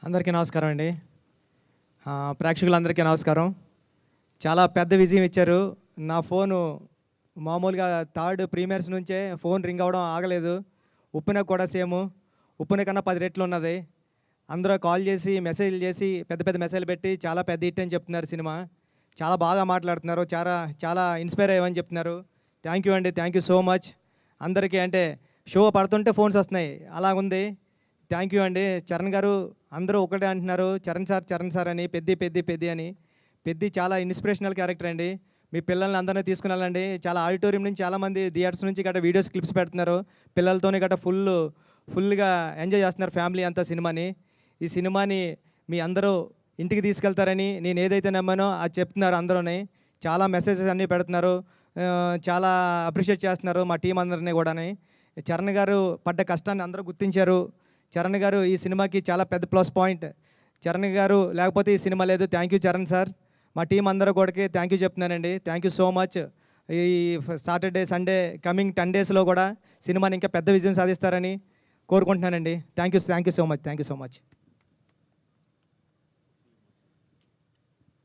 అందరికీ నమస్కారం అండి. ప్రేక్షకులందరికీ నమస్కారం. చాలా పెద్ద విజయం ఇచ్చారు. నా ఫోను మామూలుగా థర్డ్ ప్రీమియర్స్ నుంచే ఫోన్ రింగ్ అవ్వడం ఆగలేదు. ఉప్పెన కూడా సేము. ఉప్పెన కన్నా 10 రెట్లు ఉన్నది. అందరూ కాల్ చేసి, మెసేజ్‌లు చేసి, పెద్ద పెద్ద మెసేజ్‌లు పెట్టి చాలా పెద్ద హిట్ అని చెప్తున్నారు సినిమా. చాలా బాగా మాట్లాడుతున్నారు. చాలా చాలా ఇన్‌స్పైర్ అయ్యామని చెప్తున్నారు. థ్యాంక్ యూ అండి. Thank you so much. అందరికీ అంటే షో పడుతుంటే ఫోన్స్ వస్తున్నాయి. అలాగుంది. థ్యాంక్ యూ అండి. చరణ్ గారు అందరూ ఒకటే అంటున్నారు. చరణ్ సార్ అని, పెద్ది అని. పెద్ది చాలా ఇన్స్పిరేషనల్ క్యారెక్టర్ అండి. మీ పిల్లల్ని అందరిని తీసుకుని వెళ్ళండి. చాలా ఆడిటోరియం నుంచి చాలామంది థియేటర్స్ నుంచి గట్రా వీడియోస్ క్లిప్స్ పెడుతున్నారు. పిల్లలతోని గట్రా ఫుల్‌గా ఎంజాయ్ చేస్తున్నారు ఫ్యామిలీ అంతా సినిమాని. ఈ సినిమాని మీ అందరూ ఇంటికి తీసుకెళ్తారని నేను ఏదైతే నమ్మానో అది చెప్తున్నారు అందరూని. చాలా మెసేజెస్ అన్నీ పెడుతున్నారు. చాలా అప్రిషియేట్ చేస్తున్నారు మా టీం అందరిని కూడాని. చరణ్ గారు పడ్డ కష్టాన్ని అందరూ గుర్తించారు. చరణ్ గారు ఈ సినిమాకి చాలా పెద్ద ప్లస్ పాయింట్. చరణ్ గారు లేకపోతే ఈ సినిమా లేదు. Thank you Charan sir. మా టీం అందరూ కూడాకి థ్యాంక్ యూ చెప్తున్నానండి. Thank you so much. ఈ సాటర్డే, సండే కమింగ్ 10 డేస్‌లో కూడా సినిమాని ఇంకా పెద్ద విజయం సాధిస్తారని కోరుకుంటున్నానండి. Thank you so much.